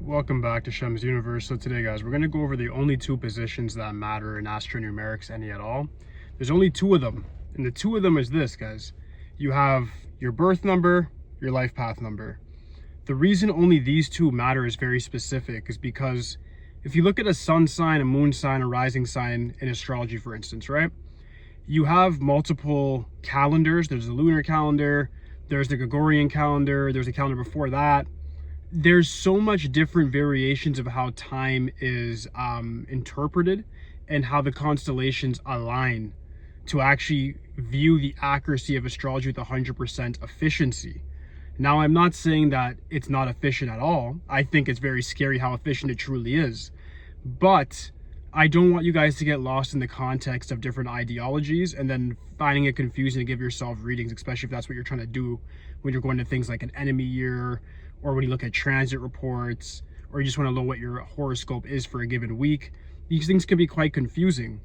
Welcome back to Shem's Universe. So today, guys, we're going to go over the only two positions that matter in astronumerics, any at all. There's only two of them, and the two of them is this, guys. You have your birth number, your life path number. The reason only these two matter is very specific, is because if you look at a sun sign, a moon sign, a rising sign in astrology, for instance, right? You have multiple calendars. There's the lunar calendar, there's the Gregorian calendar, there's a calendar before that. There's so much different variations of how time is interpreted and how the constellations align to actually view the accuracy of astrology with 100% efficiency. Now, I'm not saying that it's not efficient at all. I think it's very scary how efficient it truly is. But I don't want you guys to get lost in the context of different ideologies and then finding it confusing to give yourself readings, especially if that's what you're trying to do when you're going to things like an enemy year, or when you look at transit reports, or you just want to know what your horoscope is for a given week. These things can be quite confusing.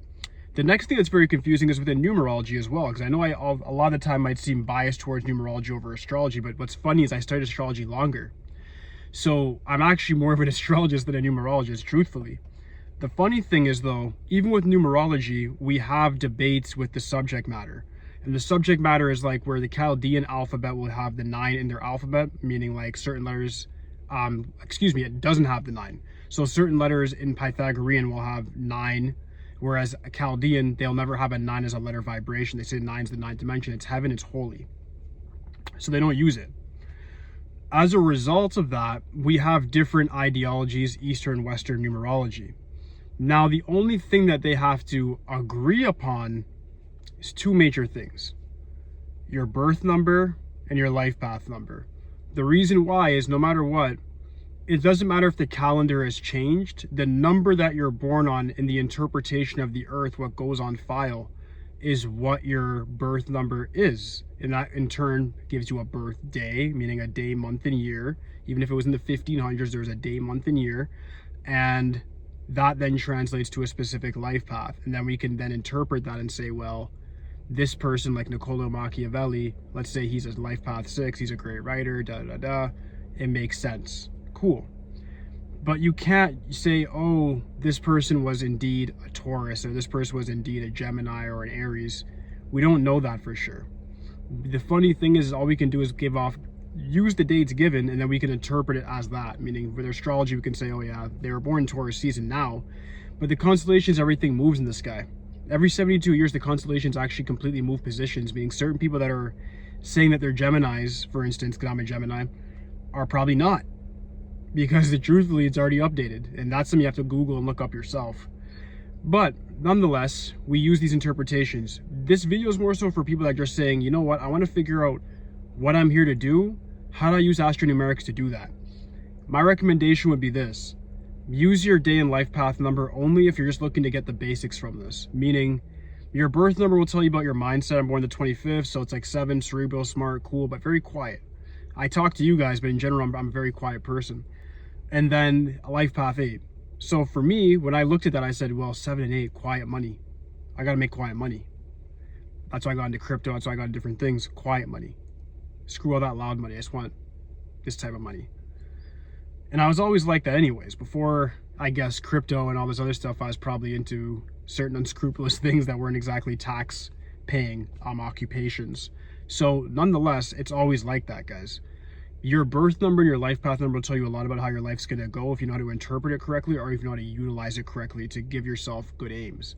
The next thing that's very confusing is within numerology as well, because I know a lot of the time might seem biased towards numerology over astrology, but what's funny is I studied astrology longer. So I'm actually more of an astrologist than a numerologist, truthfully. The funny thing is, though, even with numerology, we have debates with the subject matter. And the subject matter is like where the Chaldean alphabet will have the 9 in their alphabet, meaning like certain letters, it doesn't have the 9. So certain letters in Pythagorean will have 9, whereas a Chaldean, they'll never have a 9 as a letter vibration. They say 9 is the 9th dimension. It's heaven, it's holy. So they don't use it. As a result of that, we have different ideologies, Eastern, Western numerology. Now, the only thing that they have to agree upon is two major things: your birth number and your life path number. The reason why is no matter what, it doesn't matter if the calendar has changed, the number that you're born on in the interpretation of the earth, what goes on file, is what your birth number is. And that in turn gives you a birthday, meaning a day, month, and year. Even if it was in the 1500s, there was a day, month, and year. And that then translates to a specific life path. And then we can then interpret that and say, well, this person, like Niccolo Machiavelli, let's say he's a life path 6, he's a great writer, it makes sense. Cool. But you can't say, oh, this person was indeed a Taurus, or this person was indeed a Gemini or an Aries. We don't know that for sure. The funny thing is all we can do is use the dates given, and then we can interpret it as that. Meaning with astrology, we can say, oh yeah, they were born in Taurus season now, but the constellations, everything moves in the sky. Every 72 years, the constellations actually completely move positions, meaning certain people that are saying that they're Geminis, for instance, because I'm a Gemini, are probably not. Because truthfully, it's already updated. And that's something you have to Google and look up yourself. But nonetheless, we use these interpretations. This video is more so for people that are just saying, you know what, I want to figure out what I'm here to do. How do I use astronumerics to do that? My recommendation would be this: use your day and life path number only if you're just looking to get the basics from this. Meaning, your birth number will tell you about your mindset. I'm born the 25th, so it's like 7, cerebral, smart, cool, but very quiet. I talk to you guys, but in general, I'm a very quiet person. And then a life path 8. So for me, when I looked at that, I said, well, 7 and 8, quiet money. I got to make quiet money. That's why I got into crypto. That's why I got into different things. Quiet money. Screw all that loud money. I just want this type of money. And I was always like that anyways. Before, I guess, crypto and all this other stuff, I was probably into certain unscrupulous things that weren't exactly tax paying occupations. So nonetheless, it's always like that, guys. Your birth number and your life path number will tell you a lot about how your life's going to go if you know how to interpret it correctly, or if you know how to utilize it correctly to give yourself good aims.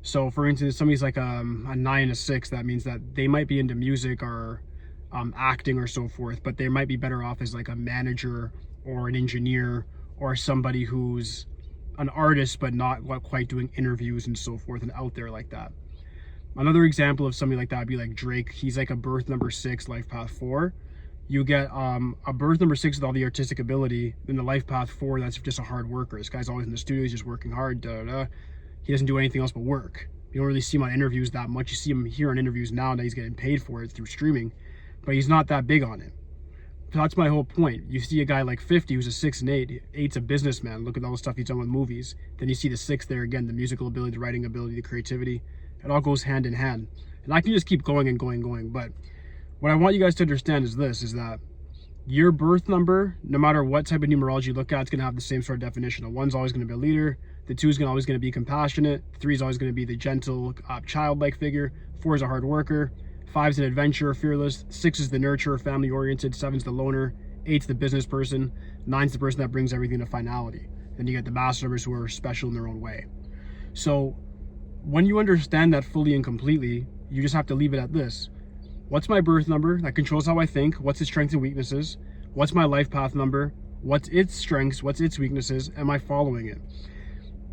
So for instance, somebody's like a 9 and a 6, that means that they might be into music or acting or so forth, but they might be better off as like a manager or an engineer, or somebody who's an artist but not quite doing interviews and so forth and out there like that. Another example of something like that would be like Drake. He's like a birth number 6, life path 4. You get a birth number 6 with all the artistic ability, then the life path 4, that's just a hard worker. This guy's always in the studio, he's just working hard, He doesn't do anything else but work. You don't really see him on interviews that much. You see him here on interviews now that he's getting paid for it through streaming, but he's not that big on it. So that's my whole point. You see a guy like 50 who's a 6 and 8. 8's a businessman. Look at all the stuff he's done with movies. Then you see the 6 there again, the musical ability, the writing ability, the creativity. It all goes hand in hand. And I can just keep going and going, but what I want you guys to understand is this, is that Your birth number, no matter what type of numerology you look at, it's going to have the same sort of definition. The 1's always going to be a leader. The 2 is always going to be compassionate. 3 is always going to be the gentle, childlike figure. 4 is a hard worker. 5 is an adventurer, fearless. 6 is the nurturer, family-oriented. 7 is the loner. 8 is the business person. 9 is the person that brings everything to finality. Then you get the master numbers who are special in their own way. So when you understand that fully and completely, you just have to leave it at this. What's my birth number? That controls how I think. What's its strengths and weaknesses? What's my life path number? What's its strengths? What's its weaknesses? Am I following it?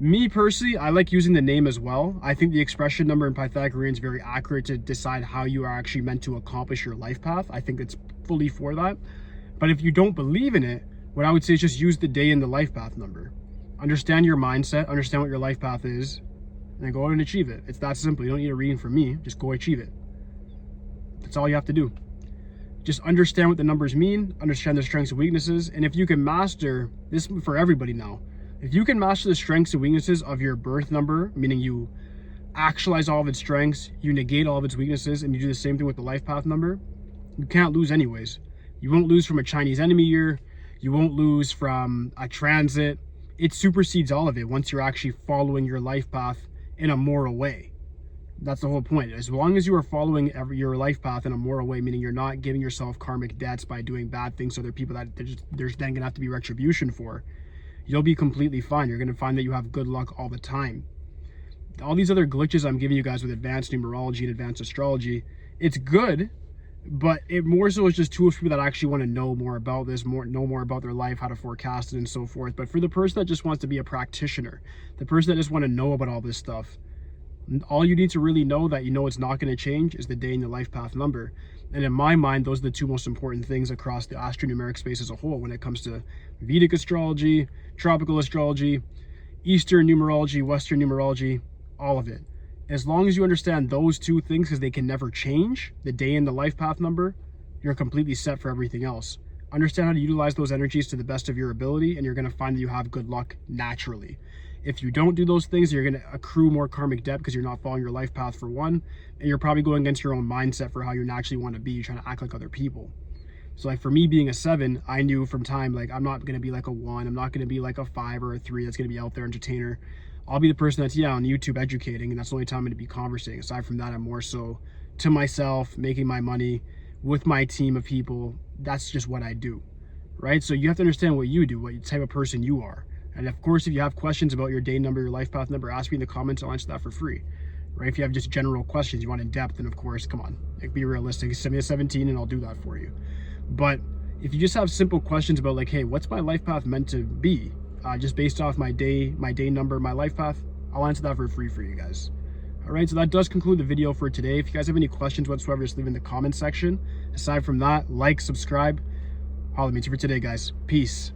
Me personally, I like using the name as well. I think the expression number in Pythagorean is very accurate to decide how you are actually meant to accomplish your life path. I think it's fully for that. But if you don't believe in it, what I would say is just use the day in the life path number. Understand your mindset, understand what your life path is, and then go out and achieve it. It's that simple. You don't need a reading from me. Just go achieve it. That's all you have to do. Just understand what the numbers mean, understand their strengths and weaknesses, and if you can master this for everybody now, if you can master the strengths and weaknesses of your birth number, meaning you actualize all of its strengths, you negate all of its weaknesses, and you do the same thing with the life path number, you can't lose anyways. You won't lose from a Chinese enemy year. You won't lose from a transit. It supersedes all of it once you're actually following your life path in a moral way. That's the whole point. As long as you are following your life path in a moral way, meaning you're not giving yourself karmic debts by doing bad things to other people that there's then gonna have to be retribution for, you'll be completely fine. You're gonna find that you have good luck all the time. All these other glitches I'm giving you guys with advanced numerology and advanced astrology, it's good, but it more so is just tools for people that actually want to know more about this, know more about their life, how to forecast it and so forth. But for the person that just wants to be a practitioner, the person that just want to know about all this stuff, all you need to really know that you know it's not going to change is the day in the life path number. And in my mind, those are the two most important things across the astronumeric space as a whole when it comes to Vedic astrology, tropical astrology, Eastern numerology, Western numerology, all of it. As long as you understand those two things, because they can never change, the day in the life path number, you're completely set for everything else. Understand how to utilize those energies to the best of your ability, and you're going to find that you have good luck naturally. If you don't do those things, you're going to accrue more karmic debt because you're not following your life path for one, and you're probably going against your own mindset for how you naturally want to be. You're trying to act like other people. So like for me being a 7, I knew from time, like I'm not going to be like a 1, I'm not going to be like a 5 or a 3 that's going to be out there entertainer. I'll be the person that's, on YouTube educating, and that's the only time I'm going to be conversing. Aside from that, I'm more so to myself, making my money with my team of people. That's just what I do, right? So you have to understand what you do, what type of person you are. And of course, if you have questions about your day number, your life path number, ask me in the comments. I'll answer that for free, right? If you have just general questions you want in depth, then of course, come on, like, be realistic. Send me a 17 and I'll do that for you. But if you just have simple questions about like, hey, what's my life path meant to be? Just based off my day number, my life path, I'll answer that for free for you guys. All right, so that does conclude the video for today. If you guys have any questions whatsoever, just leave in the comment section. Aside from that, like, subscribe. Holla at me for today, guys. Peace.